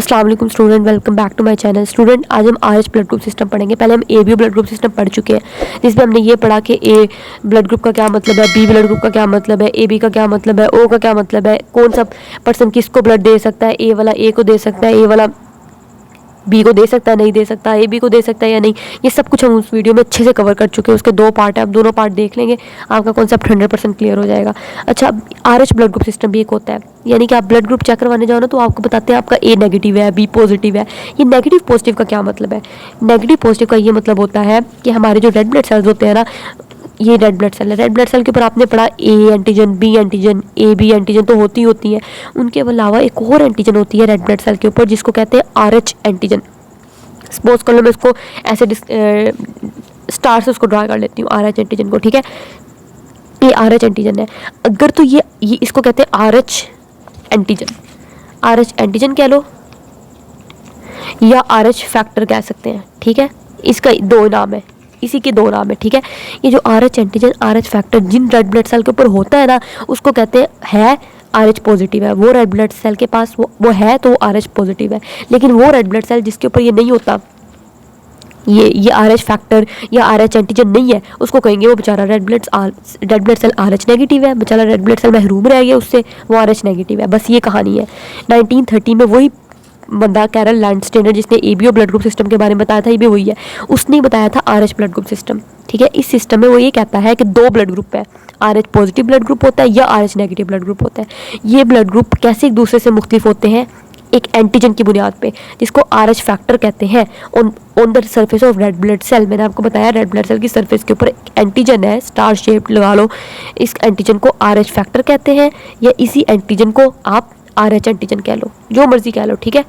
अस्सलाम वालेकुम student, welcome back to my channel. Student, आज हम आरएच ब्लड ग्रुप सिस्टम पढ़ेंगे। पहले हम एबीओ ब्लड ग्रुप सिस्टम पढ़ चुके हैं, जिसमें हमने ये पढ़ा कि ए ब्लड ग्रुप का क्या मतलब है, बी ब्लड ग्रुप का क्या मतलब है, ए बी का क्या मतलब है, ओ का क्या मतलब है, कौन सा पर्सन किसको ब्लड दे सकता है, ए वाला ए को दे सकता है, ए वाला बी को दे सकता है, नहीं दे सकता, ए बी को दे सकता है या नहीं। ये सब कुछ हम उस वीडियो में अच्छे से कवर कर चुके हैं। उसके 2 पार्ट है, आप दोनों पार्ट देख लेंगे, आपका कॉन्सेप्ट 100% क्लियर हो जाएगा। अच्छा, आरएच ब्लड ग्रुप सिस्टम भी एक होता है, यानी कि आप ब्लड ग्रुप चेक करवाने जाओ ना, तो आपको बताते हैं आपका ए नेगेटिव है, बी पॉजिटिव है। ये नेगेटिव पॉजिटिव का क्या मतलब है? नेगेटिव पॉजिटिव का ये मतलब होता है कि हमारे जो रेड ब्लड सेल्स होते हैं ना, ये रेड ब्लड सेल है। रेड ब्लड सेल के ऊपर आपने पढ़ा A antigen, B antigen, A B antigen तो होती है। उनके अलावा एक और एंटीजन होती है रेड ब्लड सेल के ऊपर, जिसको कहते हैं आरएच एंटीजन। सपोज कर लो मैं इसको ऐसे स्टार से उसको ड्रा कर लेती हूँ, आरएच एंटीजन को। ठीक है, ये आरएच एंटीजन है। अगर तो ये इसको कहते हैं आरएच एंटीजन, आरएच एंटीजन कह लो या आरएच फैक्टर कह सकते हैं। ठीक है, इसका 2 नाम है, इसी के 2 नाम है। ठीक है, ये जो आरएच एंटीजन, आरएच फैक्टर जिन रेड ब्लड सेल के ऊपर होता है ना, उसको कहते हैं आरएच पॉजिटिव है। वो रेड ब्लड सेल के पास वो है तो वो आरएच पॉजिटिव है। लेकिन वो रेड ब्लड सेल जिसके ऊपर ये नहीं होता, ये आरएच फैक्टर या आरएच एंटीजन नहीं है, उसको कहेंगे वो बेचारा red blood cell RH negative है, बेचारा रेड ब्लड सेल महरूम रह गया उससे, वो आरएच नेगेटिव है। बस ये कहानी है। 1930 में वही बंदा कैरल लैंडस्टेनर, जिसने एबीओ ब्लड ग्रुप सिस्टम के बारे में बताया था, ये भी वही है, उसने बताया था आरएच ब्लड ग्रुप सिस्टम। ठीक है, इस सिस्टम में वो ये कहता है कि 2 ब्लड ग्रुप है, आरएच पॉजिटिव ब्लड ग्रुप होता है या आरएच नेगेटिव ब्लड ग्रुप होता है। ये ब्लड ग्रुप कैसे एक दूसरे से मुख्तलिफ होते हैं? एक एंटीजन की बुनियाद पे, जिसको आरएच फैक्टर कहते हैं। On the surface of red blood cell, मैंने आपको बताया रेड ब्लड सेल की सरफेस के ऊपर एक एंटीजन है, स्टार शेप लगा लो। इस एंटीजन को आरएच फैक्टर कहते हैं, या इसी एंटीजन को आप आरएच एंटीजन कह लो, जो मर्जी कह लो। ठीक है,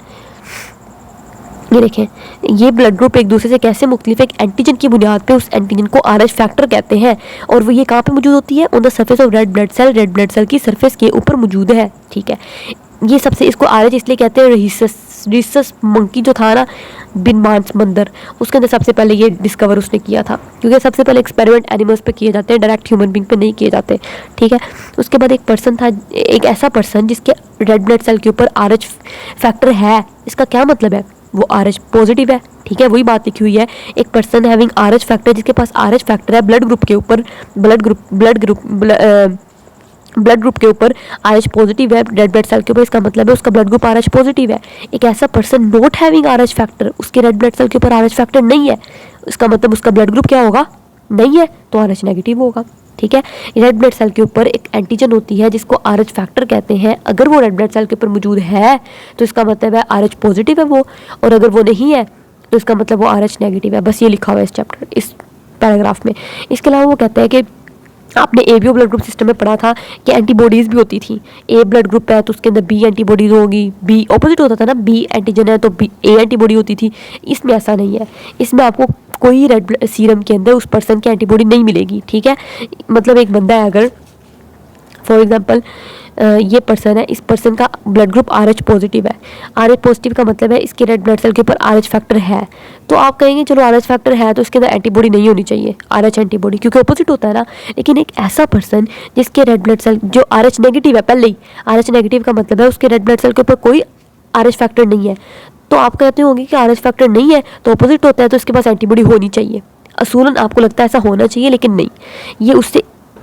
ये देखें, ये ब्लड ग्रुप एक दूसरे से कैसे मुख्तलिफ है? एक एंटीजन की बुनियाद पे उस एंटीजन को आरएच फैक्टर कहते हैं, और वो ये कहाँ पे मौजूद होती है? On the surface of red blood cell की सरफेस के ऊपर मौजूद है। ठीक है, ये सबसे, इसको आरएच इसलिए कहते हैं, रहीसस मंकी जो था ना, बिन मांस बंदर, उसके अंदर सबसे पहले ये डिस्कवर उसने किया था, क्योंकि सबसे पहले एक्सपेरिमेंट एनिमल्स पे किए जाते हैं, डायरेक्ट ह्यूमन बींग पे नहीं किए जाते। ठीक है, उसके बाद एक पर्सन था, एक ऐसा पर्सन जिसके रेड ब्लड सेल के ऊपर आरएच फैक्टर है। इसका क्या मतलब है? वो आरएच पॉजिटिव है। ठीक है, वही बात लिखी हुई है, एक पर्सन हैविंग आरएच फैक्टर, जिसके पास आरएच फैक्टर है ब्लड ग्रुप के ऊपर, ब्लड ग्रुप के ऊपर आरएच पॉजिटिव है रेड ब्लड सेल के ऊपर, इसका मतलब है उसका ब्लड ग्रुप आरएच पॉजिटिव है। एक ऐसा person not having RH factor, उसके रेड ब्लड सेल के ऊपर आरएच फैक्टर नहीं है, इसका मतलब उसका ब्लड ग्रुप क्या होगा? नहीं है, तो आरएच नेगेटिव होगा। ठीक है, रेड ब्लड सेल के ऊपर एक एंटीजन होती है जिसको आरएच फैक्टर कहते हैं। अगर वो रेड ब्लड सेल के ऊपर मौजूद है तो इसका मतलब है आरएच पॉजिटिव है वो, और अगर वो नहीं है तो इसका मतलब वो आरएच नेगेटिव है। बस ये लिखा हुआ है इस चैप्टर, इस पैराग्राफ में। इसके अलावा वो कहता है कि आपने एबीओ ब्लड ग्रुप सिस्टम में पढ़ा था कि एंटीबॉडीज़ भी होती थी। ए ब्लड ग्रुप है तो उसके अंदर बी एंटीबॉडीज़ होगी, बी ऑपोजिट होता था ना, बी एंटीजन है तो बी ए एंटीबॉडी होती थी। इसमें ऐसा नहीं है, इसमें आपको कोई रेड ब्लड सीरम के अंदर उस पर्सन की एंटीबॉडी नहीं मिलेगी। ठीक है, मतलब एक बंदा है, अगर फॉर एग्जांपल ये पर्सन है, इस पर्सन का ब्लड ग्रुप आरएच पॉजिटिव है। आरएच पॉजिटिव का मतलब है इसके रेड ब्लड सेल के ऊपर आरएच फैक्टर है, तो आप कहेंगे चलो आरएच फैक्टर है तो इसके अंदर एंटीबॉडी नहीं होनी चाहिए, आरएच एंटीबॉडी, क्योंकि ऑपोजिट होता है ना। लेकिन एक ऐसा पर्सन जिसके रेड ब्लड सेल जो आरएच नेगेटिव है, पहले ही आरएच नेगेटिव का मतलब है उसके रेड ब्लड सेल के ऊपर कोई आरएच फैक्टर नहीं है, तो आप कहते होंगे कि आरएच फैक्टर नहीं है तो ऑपोजिट होता है तो इसके पास एंटीबॉडी होनी चाहिए। असूलन आपको लगता है ऐसा होना चाहिए, लेकिन नहीं।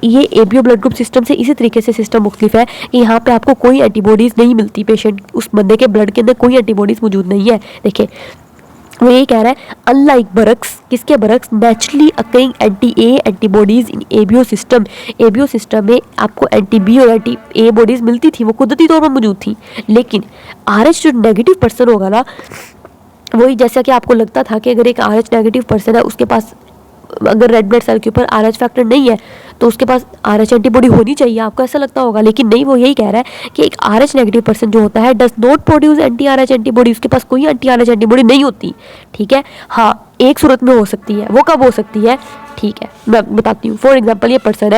ये एबीओ ब्लड ग्रुप सिस्टम से इसी तरीके से सिस्टम मुख्तलिफ है कि यहाँ पे आपको कोई एंटीबॉडीज़ नहीं मिलती, पेशेंट उस बंदे के ब्लड के अंदर कोई एंटीबॉडीज़ मौजूद नहीं है। देखिए, वो ये कह रहा है अनलाइक बरक्स, किसके बरक्स? Naturally occurring anti A antibodies in ABO system. ABO system में आपको एंटी बी और एंटी ए बॉडीज़ मिलती थी, वो कुदरती तौर पर मौजूद थी। लेकिन आरएच जो नेगेटिव पर्सन होगा ना, वही जैसा कि आपको लगता था कि अगर एक आरएच नेगेटिव पर्सन है, उसके पास अगर रेड ब्लड सेल के ऊपर आरएच फैक्टर नहीं है तो उसके पास आरएच एंटीबॉडी होनी चाहिए, आपको ऐसा लगता होगा। लेकिन नहीं, वो यही कह रहा है कि एक आरएच नेगेटिव पर्सन जो होता है does not produce anti RH antibody, उसके पास कोई एंटी आरएच एंटीबॉडी नहीं होती। ठीक है, हाँ, एक सूरत में हो सकती है, वो कब हो सकती है? ठीक है, मैं बताती हूँ। फॉर एग्जाम्पल, ये पर्सन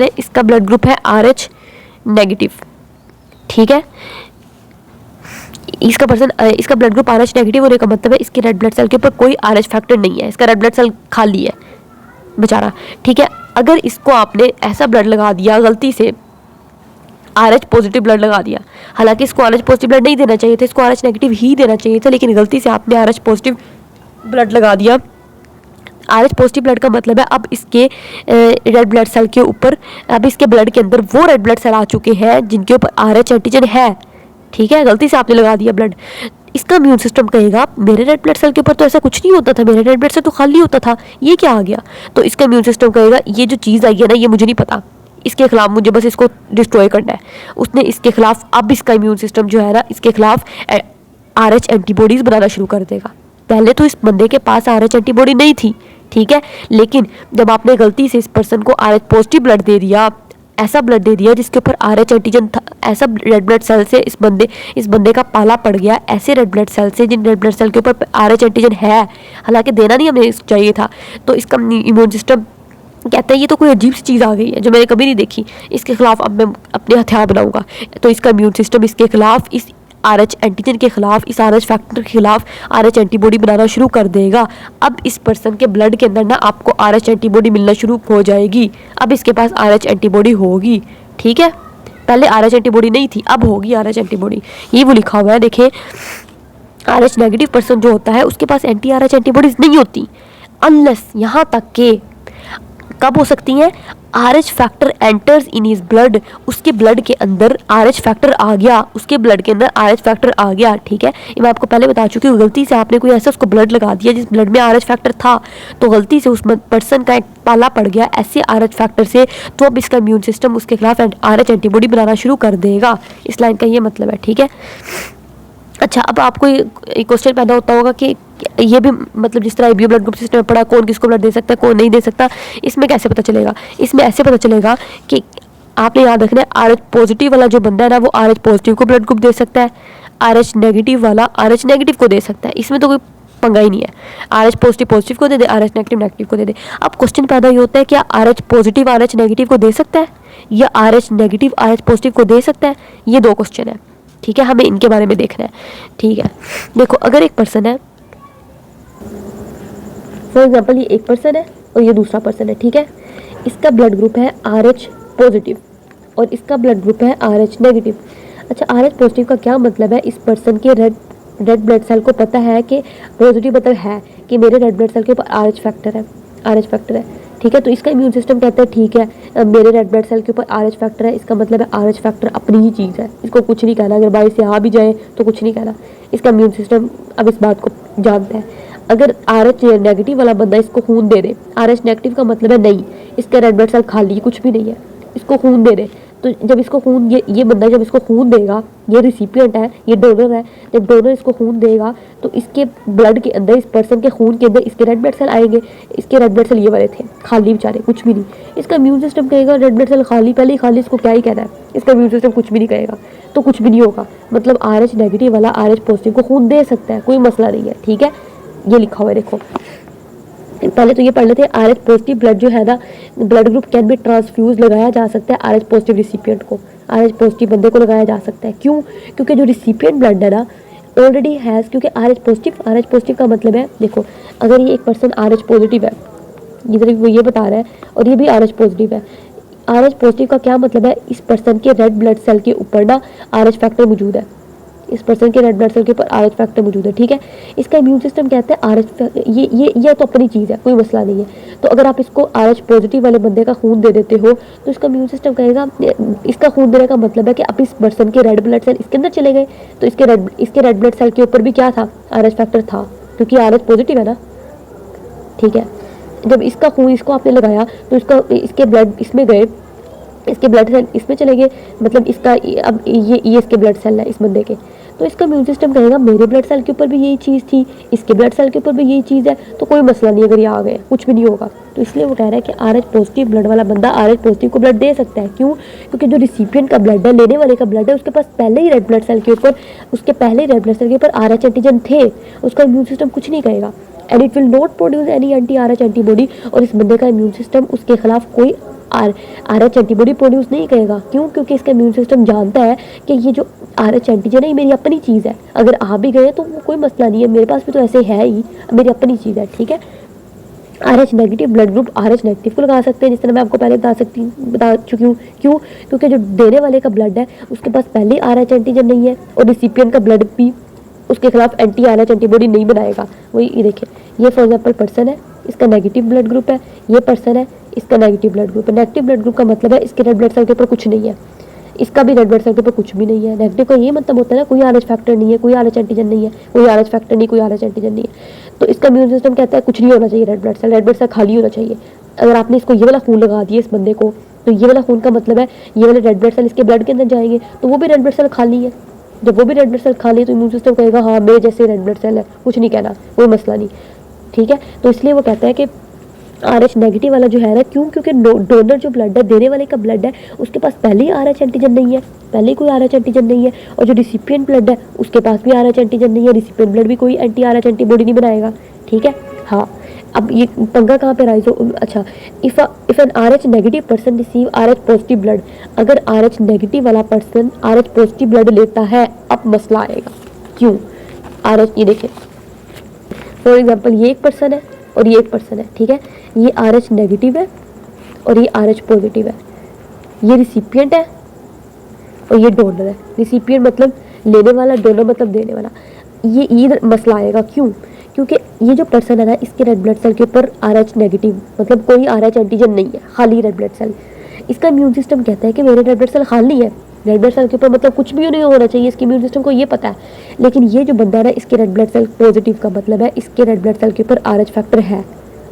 है, इसका ब्लड ग्रुप है आरएच नेगेटिव। ठीक है, इसका ब्लड ग्रुप आरएच नेगेटिव होने का मतलब है इसके रेड ब्लड सेल के ऊपर कोई आरएच फैक्टर नहीं है, इसका रेड ब्लड सेल खाली है बेचारा। ठीक है, अगर इसको आपने ऐसा ब्लड लगा दिया गलती से RH पॉजिटिव ब्लड लगा दिया। हालांकि इसको RH पॉजिटिव ब्लड नहीं देना चाहिए था, इसको RH नेगेटिव ही देना चाहिए था, लेकिन गलती से आपने RH पॉजिटिव ब्लड लगा दिया। RH पॉजिटिव ब्लड का मतलब है अब इसके रेड ब्लड सेल के ऊपर, अब इसके ब्लड के अंदर वो रेड ब्लड सेल आ चुके हैं जिनके ऊपर RH एंटीजन है। ठीक है, गलती से आपने लगा दिया ब्लड। इसका इम्यून सिस्टम कहेगा मेरे रेड ब्लड सेल के ऊपर तो ऐसा कुछ नहीं होता था, मेरे रेड ब्लड सेल तो खाली होता था, ये क्या आ गया। तो इसका इम्यून सिस्टम कहेगा ये जो चीज़ आई है ना, ये मुझे नहीं पता, इसके खिलाफ मुझे बस इसको डिस्ट्रॉय करना है। उसने इसके खिलाफ, अब इसका इम्यून सिस्टम जो है ना, इसके खिलाफ RH एंटीबॉडीज बनाना शुरू कर देगा। पहले तो इस बंदे के पास RH एंटीबॉडी नहीं थी, ठीक है, लेकिन जब आपने गलती से इस पर्सन को RH पॉजिटिव ब्लड दे दिया, ऐसा ब्लड दे दिया जिसके ऊपर RH एंटीजन था, ऐसा रेड ब्लड सेल से इस बंदे का पाला पड़ गया, ऐसे रेड ब्लड सेल से जिन रेड ब्लड सेल के ऊपर RH एंटीजन है, हालांकि देना नहीं हमें चाहिए था। तो इसका इम्यून सिस्टम कहता है ये तो कोई अजीब सी चीज़ आ गई है जो मैंने कभी नहीं देखी, इसके खिलाफ अब मैं अपने हथियार बनाऊंगा। तो इसका इम्यून सिस्टम इसके खिलाफ, इस RH एंटीजन के खिलाफ, इस RH फैक्टर के खिलाफ RH एंटीबॉडी बनाना शुरू कर देगा। अब इस पर्सन के ब्लड के अंदर ना आपको RH एंटीबॉडी मिलना शुरू हो जाएगी। अब इसके पास RH एंटीबॉडी होगी, ठीक है, पहले RH एंटीबॉडी नहीं थी, अब होगी RH एंटीबॉडी। ये वो लिखा हुआ है, देखें, RH नेगेटिव पर्सन जो होता है उसके पास एंटी RH एंटीबॉडीज नहीं होती, अनलेस, यहाँ तक के कब हो सकती हैं, RH factor enters in his blood, उसके ब्लड के अंदर RH फैक्टर आ गया, उसके ब्लड के अंदर RH फैक्टर आ गया, ठीक है। ये मैं आपको पहले बता चुकी हूँ, गलती से आपने कोई ऐसा उसको ब्लड लगा दिया जिस ब्लड में RH फैक्टर था, तो गलती से उस पर्सन का एक पाला पड़ गया ऐसे RH फैक्टर से, तो अब इसका इम्यून सिस्टम उसके खिलाफ RH एंटीबॉडी बनाना शुरू कर देगा। इस लाइन का ये मतलब है, ठीक है। अच्छा, अब आपको एक क्वेश्चन पैदा होता होगा कि ये भी मतलब जिस तरह ABO ब्लड ग्रुप सिस्टम में पढ़ा, कौन किसको ब्लड दे सकता है, कौन नहीं दे सकता, इसमें कैसे पता चलेगा। इसमें ऐसे पता चलेगा कि आपने याद रखना है, RH पॉजिटिव वाला जो बंदा है ना, वो RH पॉजिटिव को ब्लड ग्रुप दे सकता है, RH नेगेटिव वाला RH नेगेटिव को दे सकता है, इसमें तो कोई पंगा ही नहीं है। RH पॉजिटिव पॉजिटिव को दे दे, RH नेगेटिव नेगेटिव को दे दे। अब क्वेश्चन पैदा ये होता है क्या RH पॉजिटिव RH नेगेटिव को दे सकता है, या RH नेगेटिव RH पॉजिटिव को दे सकता है, ये दो क्वेश्चन है, ठीक है, हमें इनके बारे में देखना है, ठीक है। देखो, अगर एक पर्सन है, फॉर एग्जाम्पल ये एक पर्सन है और ये दूसरा पर्सन है, ठीक है, इसका ब्लड ग्रुप है RH पॉजिटिव और इसका ब्लड ग्रुप है RH नेगेटिव। अच्छा, RH पॉजिटिव का क्या मतलब है, इस पर्सन के रेड ब्लड सेल को पता है कि पॉजिटिव मतलब है कि मेरे रेड ब्लड सेल के ऊपर RH फैक्टर है, ठीक है। तो इसका इम्यून सिस्टम कहता है ठीक है, मेरे रेड ब्लड सेल के ऊपर RH फैक्टर है, इसका मतलब है RH फैक्टर अपनी ही चीज़ है, इसको कुछ नहीं कहना, अगर बाहर से आ भी जाए तो कुछ नहीं कहना, इसका इम्यून सिस्टम अब इस बात को जानता है। अगर RH नेगेटिव वाला बंदा इसको खून दे दे, RH नेगेटिव का मतलब है नहीं, इसका रेड ब्लड सेल खाली, कुछ भी नहीं है, इसको खून दे दे, तो जब इसको खून, ये बंदा जब इसको खून देगा, ये रिसिपिएंट है, ये डोनर है, जब डोनर इसको खून देगा तो इसके ब्लड के अंदर, इस पर्सन के खून के अंदर इसके रेड ब्लड सेल आएंगे। इसके रेड ब्लड सेल ये वाले थे, खाली बेचारे, कुछ भी नहीं। इसका इम्यून सिस्टम कहेगा रेड ब्लड सेल खाली, पहले ही खाली, इसको क्या ही कहना है, इसका इम्यून सिस्टम कुछ भी नहीं कहेगा, तो कुछ भी नहीं होगा। मतलब RH नेगेटिव वाला RH पॉजिटिव को खून दे सकता है, कोई मसला नहीं है, ठीक है। ये लिखा हुआ है, देखो, पहले तो ये पढ़ लेते हैं, RH पॉजिटिव ब्लड जो है ना, blood group can be transfuse, लगाया जा सकता है RH पॉजिटिव रिसिपिएंट को, RH पॉजिटिव बंदे को लगाया जा सकता है। क्यों? क्योंकि जो रिसिपिएंट ब्लड है ना ऑलरेडी हैज़, क्योंकि RH पॉजिटिव का मतलब है, देखो, अगर ये एक पर्सन RH पॉजिटिव है, ये तरफ वो ये बता रहा है, और ये भी RH पॉजिटिव है। RH पॉजिटिव का क्या मतलब है, इस पर्सन के रेड ब्लड सेल के ऊपर ना RH फैक्टर मौजूद है, इस पर्सन के रेड ब्लड सेल के ऊपर RH फैक्टर मौजूद है, ठीक है। इसका इम्यून सिस्टम कहता है RH, ये तो अपनी चीज़ है, कोई मसला नहीं है। तो अगर आप इसको RH पॉजिटिव वाले बंदे का खून दे देते हो तो इसका इम्यून सिस्टम कहेगा, इसका खून देने का मतलब है कि अब इस पर्सन के रेड ब्लड सेल इसके अंदर चले गए, तो इसके रेड ब्लड सेल के ऊपर भी क्या था, RH फैक्टर था, क्योंकि RH पॉजिटिव है ना, ठीक है। जब इसका खून इसको आपने लगाया तो इसके ब्लड इसमें गए, इसके ब्लड सेल इसमें चले गए, मतलब इसका अब ये इसके ब्लड सेल है इस बंदे के, तो इसका इम्यून सिस्टम कहेगा मेरे ब्लड सेल के ऊपर भी यही चीज़ थी, इसके ब्लड सेल के ऊपर भी यही चीज़ है, तो कोई मसला नहीं, अगर ये आ गए कुछ भी नहीं होगा। तो इसलिए वो कह रहा है कि RH पॉजिटिव ब्लड वाला बंदा RH पॉजिटिव को ब्लड दे सकता है। क्यों? क्योंकि जो रिसिपिएंट का ब्लड है, लेने वाले का ब्लड है, उसके पास पहले ही रेड ब्लड सेल के ऊपर RH एंटीजन थे, उसका इम्यून सिस्टम कुछ नहीं कहेगा, and it will not produce any anti RH antibody, और इस बंदे का इम्यून सिस्टम उसके खिलाफ कोई RH एंटीबॉडी प्रोड्यूस नहीं करेगा। क्यों? क्योंकि इसका इम्यून सिस्टम जानता है कि ये जो RH एंटीजन है ये मेरी अपनी चीज़ है, अगर आ भी गए तो वो कोई मसला नहीं है, मेरे पास भी तो ऐसे है ही, मेरी अपनी चीज़ है, ठीक है। RH negative blood group RH negative को लगा सकते हैं, जिस तरह मैं आपको पहले बता चुकी हूँ। क्यों? क्योंकि जो देने वाले का ब्लड है उसके पास पहले RH एंटीजन नहीं है और रिसिपिएंट का ब्लड भी उसके खिलाफ एंटी RH एंटीबॉडी नहीं बनाएगा। वही ये देखिए, ये फॉर एग्जाम्पल पर्सन है, इसका नेगेटिव ब्लड ग्रुप है, ये पर्सन है, इसका नेगेटिव ब्लड ग्रुप है। नेगेटिव ब्लड ग्रुप का मतलब है इसके रेड ब्लड सेल के ऊपर कुछ नहीं है, इसका भी रेड ब्लड सेल के ऊपर कुछ भी नहीं है। नेगेटिव का ये मतलब होता है ना, कोई RH फैक्टर नहीं है, कोई RH एंटीजन नहीं है, कोई RH फैक्टर नहीं, कोई RH एंटीजन नहीं है। तो इसका इम्यून सिस्टम कहता है कुछ नहीं होना चाहिए, रेड ब्लड सेल खाली होना चाहिए। अगर आपने इसको ये वाला खून लगा दिया इस बंदे को, तो ये वाला खून का मतलब है ये वाले रेड ब्लड सेल इसके ब्लड के अंदर जाएंगे, तो वो भी रेड ब्लड सेल खाली है। जब वो भी रेड ब्लड सेल खाली है तो इम्यून सिस्टम कहेगा हाँ मेरे जैसे रेड ब्लड सेल है, कुछ नहीं कहना, कोई मसला नहीं, ठीक है। तो इसलिए वो कहता है कि RH नेगेटिव वाला जो है ना, क्यों? क्योंकि डोनर जो ब्लड है, देने वाले का ब्लड है, उसके पास पहले ही RH एंटीजन नहीं है, पहले ही कोई RH एंटीजन नहीं है। और जो रिसिपिएंट ब्लड है उसके पास भी RH एंटीजन नहीं है, रिसिपिएंट ब्लड भी कोई एंटी RH एंटीबॉडी नहीं बनाएगा, ठीक है। हाँ, अब ये पंगा कहाँ पे राइज हो? अच्छा, if an RH negative person receive RH positive blood, अगर RH नेगेटिव वाला पर्सन RH पॉजिटिव ब्लड लेता है, अब मसला आएगा। क्यों? RH, ये देखिए फॉर एग्जाम्पल ये एक पर्सन है और ये एक पर्सन है, ठीक है। ये RH नेगेटिव है और ये RH पॉजिटिव है, ये रिसिपिएंट है और ये डोनर है। रिसिपिएंट मतलब लेने वाला, डोनर मतलब देने वाला। ये मसला आएगा। क्यों? क्योंकि ये जो पर्सन है ना, इसके रेड ब्लड सेल के ऊपर RH नेगेटिव मतलब कोई RH एंटीजन नहीं है, खाली रेड ब्लड सेल। इसका इम्यून सिस्टम कहता है कि मेरे रेड ब्लड सेल खाली है, रेड ब्लड सेल के ऊपर मतलब कुछ भी नहीं होना चाहिए, इसके इम्यून सिस्टम को ये पता है। लेकिन ये जो बंदा है ना, इसके रेड ब्लड सेल पॉजिटिव का मतलब है इसके रेड ब्लड सेल के ऊपर RH फैक्टर है,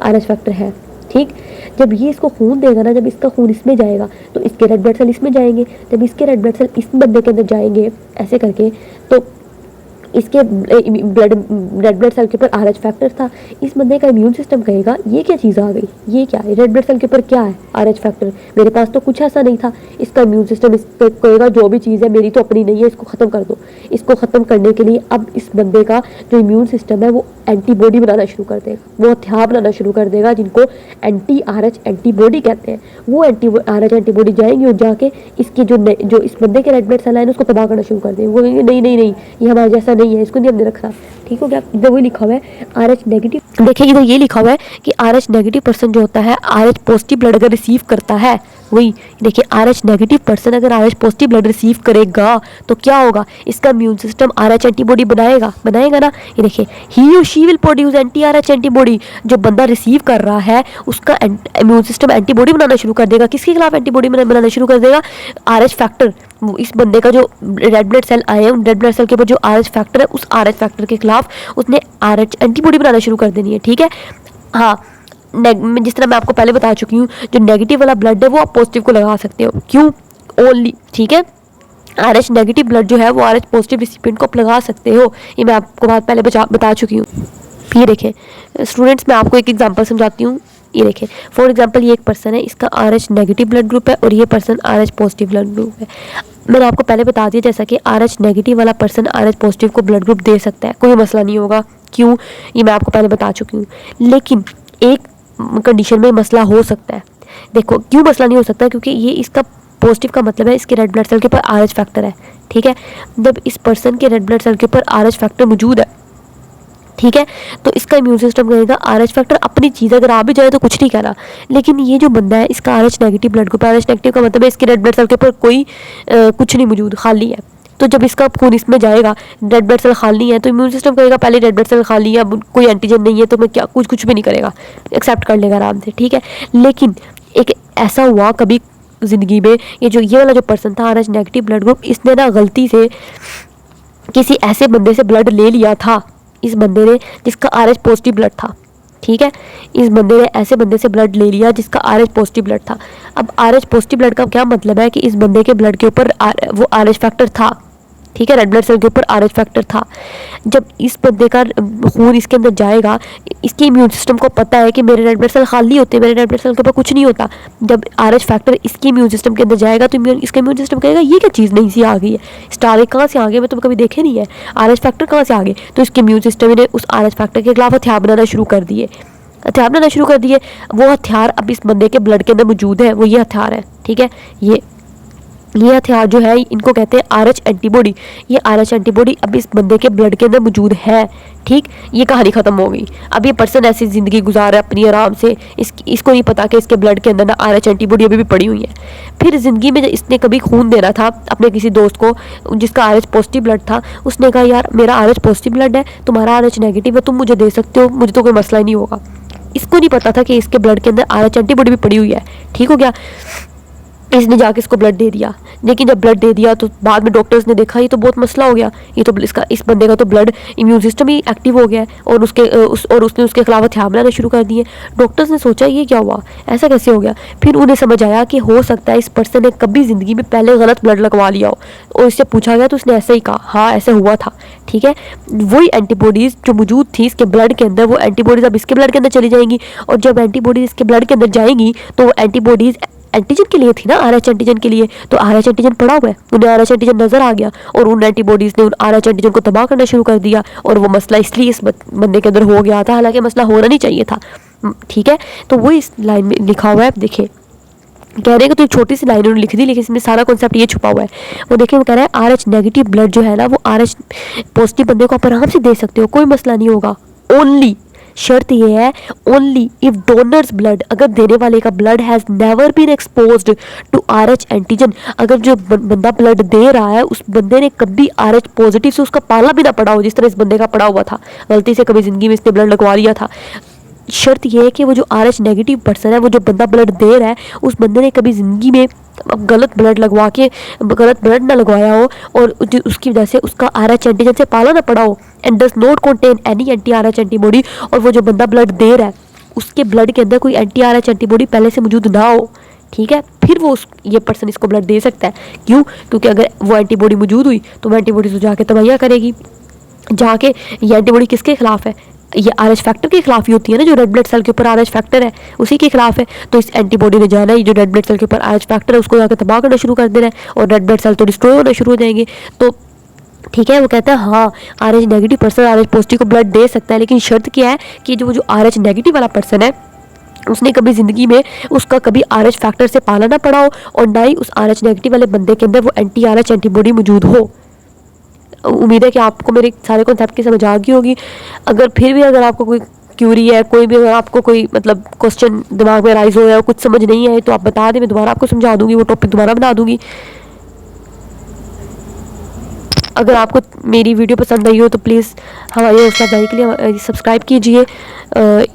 RH फैक्टर है, ठीक। जब ये इसको खून देगा ना, जब इसका खून इसमें जाएगा तो इसके रेड ब्लड सेल इसमें जाएंगे, जब इसके रेड ब्लड सेल इस बंदे के अंदर जाएंगे ऐसे करके, तो इसके रेड ब्लड सेल के ऊपर RH फैक्टर था। इस बंदे का इम्यून सिस्टम कहेगा ये क्या चीज़ आ गई, ये क्या है, रेड ब्लड सेल के ऊपर क्या है, RH फैक्टर, मेरे पास तो कुछ ऐसा नहीं था। इसका इम्यून सिस्टम इसको कहेगा जो भी चीज़ है मेरी तो अपनी नहीं है, इसको ख़त्म कर दो। इसको ख़त्म करने के लिए अब इस बंदे का जो इम्यून सिस्टम है वो एंटीबॉडी बनाना शुरू कर देगा, वो हथियार बनाना शुरू कर देगा जिनको एंटी RH एंटीबॉडी कहते हैं। वो RH एंटीबॉडी जाएंगे और जाके इसकी जो इस बंदे के रेड ब्लड सेल है उसको तबाह करना शुरू कर देंगे। वो कहेंगे नहीं नहीं नहीं, ये हमारा जैसा नहीं है, इसको नहीं हमने रखा, ठीक हो गया। इधर वही लिखा हुआ है RH नेगेटिव, देखिए इधर ये लिखा हुआ है कि RH नेगेटिव पर्सन जो होता है RH पॉजिटिव ब्लड अगर रिसीव करता है, वही देखिए RH नेगेटिव पर्सन अगर RH पॉजिटिव ब्लड रिसीव करेगा तो क्या होगा, इसका इम्यून सिस्टम RH एंटीबॉडी बनाएगा ना। ये देखिए ही और she will produce anti RH antibody. जो बंदा रिसीव कर रहा है उसका इम्यून सिस्टम एंटीबॉडी बनाना शुरू कर देगा। किसके खिलाफ एंटीबॉडी बनाना शुरू कर देगा? RH factor. इस बंदे का जो रेड ब्लड सेल आए हैं, उन रेड ब्लड सेल के ऊपर जो RH फैक्टर है, उस RH फैक्टर के खिलाफ उसने RH एंटीबॉडी बनाना शुरू कर देनी है, ठीक है। हाँ, जिस तरह मैं आपको पहले बता चुकी हूँ, जो नेगेटिव वाला ब्लड है वो आप पॉजिटिव को लगा सकते हो। क्यों? ओनली, ठीक है। RH नेगेटिव ब्लड जो है वो RH पॉजिटिव रिसिपिएंट को आप लगा सकते हो, ये मैं आपको बात पहले बता चुकी हूँ। ये देखें स्टूडेंट्स, मैं आपको एक एग्जांपल समझाती हूँ। ये देखें फॉर एग्जांपल ये एक पर्सन है, इसका RH नेगेटिव ब्लड ग्रुप है और ये person RH positive blood group है। मैंने आपको पहले बता दिया जैसा कि RH नेगेटिव वाला पर्सन RH पॉजिटिव को ब्लड ग्रुप दे सकता है, कोई मसला नहीं होगा। क्यों? ये मैं आपको पहले बता चुकी हूँ। लेकिन एक कंडीशन में मसला हो सकता है। देखो क्यों मसला नहीं हो सकता, क्योंकि ये इसका पॉजिटिव का मतलब है इसके रेड ब्लड सेल के ऊपर RH फैक्टर है, ठीक है। जब इस पर्सन के रेड ब्लड सेल के ऊपर RH फैक्टर मौजूद है, ठीक है, तो इसका इम्यून सिस्टम कहेगा RH फैक्टर अपनी चीज़, अगर आ भी जाए तो कुछ नहीं कहना। लेकिन ये जो बंदा है इसका RH negative blood group, RH negative का मतलब है इसके रेड ब्लड सेल के ऊपर कोई कुछ नहीं मौजूद, खाली है। तो जब इसका खून इसमें जाएगा, रेड ब्लड सेल खाली है, तो इम्यून सिस्टम कहेगा पहले रेड ब्लड सेल खाली है, अब कोई एंटीजन नहीं है, तो मैं क्या कुछ भी नहीं करेगा, एक्सेप्ट कर लेगा आराम से, ठीक है। लेकिन एक ऐसा हुआ कभी ज़िंदगी में, ये वाला जो पर्सन था RH नेगेटिव ब्लड ग्रुप, इसने ना गलती से किसी ऐसे बंदे से ब्लड ले लिया था। इस बंदे ने जिसका RH पॉजिटिव ब्लड था, ठीक है, इस बंदे ने ऐसे बंदे से ब्लड ले लिया जिसका RH पॉजिटिव ब्लड था। अब RH पॉजिटिव ब्लड का क्या मतलब है कि इस बंदे के ब्लड के ऊपर वो RH फैक्टर था, ठीक है, रेड ब्लड सेल के ऊपर RH फैक्टर था। जब इस बंदे का खून इसके अंदर जाएगा, इसके इम्यून सिस्टम को पता है कि मेरे रेड ब्लड सेल खाली होते हैं, मेरे रेड ब्लड सेल के ऊपर कुछ नहीं होता। जब RH फैक्टर इसके इम्यून सिस्टम के अंदर जाएगा तो इसका इम्यून सिस्टम कहेगा ये क्या चीज़ नहीं सी आ गई है, स्टार कहाँ से आ गए, मैं तो कभी देखे नहीं है, RH फैक्टर कहाँ से आ गए। तो इसके इम्यून सिस्टम ने उस RH फैक्टर के खिलाफ हथियार बनाना शुरू कर दिए, वो हथियार अब इस बंदे के ब्लड के अंदर मौजूद है, वो ये हथियार है, ठीक है। ये ये हथियार जो है इनको कहते हैं RH एंटीबॉडी। ये RH एंटीबॉडी अब इस बंदे के ब्लड के अंदर मौजूद है। ठीक, ये कहानी ख़त्म हो गई। अब ये पर्सन ऐसी ज़िंदगी गुजार रहा है अपनी आराम से, इसको नहीं पता कि इसके ब्लड के अंदर ना RH एंटीबॉडी अभी भी पड़ी हुई है। फिर ज़िंदगी में इसने कभी खून देना था अपने किसी दोस्त को जिसका RH पॉजिटिव ब्लड था। उसने कहा यार मेरा RH पॉजिटिव ब्लड है, तुम्हारा RH नेगेटिव है, तुम मुझे दे सकते हो, मुझे तो कोई मसला ही नहीं होगा। इसको नहीं पता था कि इसके ब्लड के अंदर RH एंटीबॉडी भी पड़ी हुई है। ठीक हो गया, इसने जाके इसको ब्लड दे दिया। लेकिन जब ब्लड दे दिया तो बाद में डॉक्टर्स ने देखा ये तो बहुत मसला हो गया, ये तो इस बंदे का तो ब्लड इम्यून सिस्टम ही एक्टिव हो गया है और उसने उसके खिलाफ हथियार बनाना शुरू कर दिए। डॉक्टर्स ने सोचा ये क्या हुआ, ऐसा कैसे हो गया। फिर उन्हें समझ आया कि हो सकता है इस पर्सन ने कभी ज़िंदगी में पहले गलत ब्लड लगवा लिया हो, और इससे पूछा गया तो उसने ऐसे ही कहा हाँ ऐसा हुआ था। ठीक है, वही एंटीबॉडीज़ जो मौजूद थी इसके ब्लड के अंदर, वो एंटीबॉडीज़ अब इसके ब्लड के अंदर चली जाएंगी, और जब एंटीबॉडीज़ इसके ब्लड के अंदर जाएंगी तो वो एंटीबॉडीज़ एंटीजन के लिए थी ना, RH एंटीजन के लिए। तो RH एंटीजन पड़ा हुआ है, उन्हें RH एंटीजन नजर आ गया और उन एंटीबॉडीज़ ने उन RH एंटीजन को तबाह करना शुरू कर दिया, और वो मसला इसलिए इस बंदे के अंदर हो गया था, हालांकि मसला होना नहीं चाहिए था। ठीक है, तो वो इस लाइन में लिखा हुआ है। देखें, कह रहे हैं कि तो छोटी सी लाइन उन्होंने लिख दी, लेकिन इसमें सारा कॉन्सेप्ट ये छुपा हुआ है। वो देखिए, वो कह रहा है RH नेगेटिव ब्लड जो है ना, वो RH पॉजिटिव बंदे को आप आराम से दे सकते हो, कोई मसला नहीं होगा। ओनली शर्त यह है, ओनली इफ डोनर्स ब्लड, अगर देने वाले का blood has never been exposed to RH antigen, अगर जो बंदा ब्लड दे रहा है उस बंदे ने कभी RH पॉजिटिव से उसका पाला भी ना पड़ा हो, जिस तरह इस बंदे का पड़ा हुआ था, गलती से कभी ज़िंदगी में इसने ब्लड लगवा लिया था। शर्त यह है कि वो जो RH नेगेटिव पर्सन है, वो जो बंदा ब्लड दे रहा है, उस बंदे ने कभी ज़िंदगी में गलत ब्लड लगवा के गलत ब्लड ना लगवाया हो, और उसकी वजह से उसका RH एंटीजन से पाला ना पड़ा हो, and does not contain any anti RH antibody, और वो जो बंदा ब्लड दे रहा है उसके ब्लड के अंदर कोई एंटी RH एंटीबॉडी पहले से मौजूद ना हो। ठीक है, फिर वो ये पर्सन इसको ब्लड दे सकता है। क्यों? क्योंकि अगर वो एंटीबॉडी मौजूद हुई तो वो एंटीबॉडी तो जाके तबाहियाँ करेगी। जाके ये एंटीबॉडी किसके खिलाफ है? ये RH फैक्टर के खिलाफ ही होती है ना, जो रेड ब्लड सेल के ऊपर RH फैक्टर है उसी के खिलाफ है। तो इस एंटीबॉडी ने जाना है, जो रेड ब्लड सेल के ऊपर RH फैक्टर है उसको जाकर तबाह करना शुरू कर देना है, और रेड ब्लड सेल तो डिस्ट्रॉय होना शुरू हो जाएंगे। तो ठीक है, वो कहता है हाँ RH negative person RH positive को ब्लड दे सकता है, लेकिन शर्त क्या है कि जो RH नेगेटिव वाला पर्सन है उसने कभी ज़िंदगी में उसका कभी RH फैक्टर से पाला ना पड़ा हो, और ना ही उस RH नेगेटिव वाले बंदे के अंदर वो एंटी RH एंटीबॉडी मौजूद हो। उम्मीद है कि आपको मेरे सारे कॉन्सेप्ट की समझ आ गई होगी। अगर आपको कोई क्यूरी है, कोई भी अगर आपको कोई मतलब क्वेश्चन दिमाग में राइज हो या कुछ समझ नहीं आए तो आप बता दें, मैं दोबारा आपको समझा दूंगी, वो टॉपिक दोबारा बना दूंगी। अगर आपको मेरी वीडियो पसंद आई हो तो प्लीज़ हमारी हौसला अफजाई के लिए सब्सक्राइब कीजिए।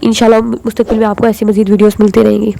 इंशाल्लाह मुस्तकबिल में आपको ऐसी मज़ीद वीडियोस मिलती रहेंगी।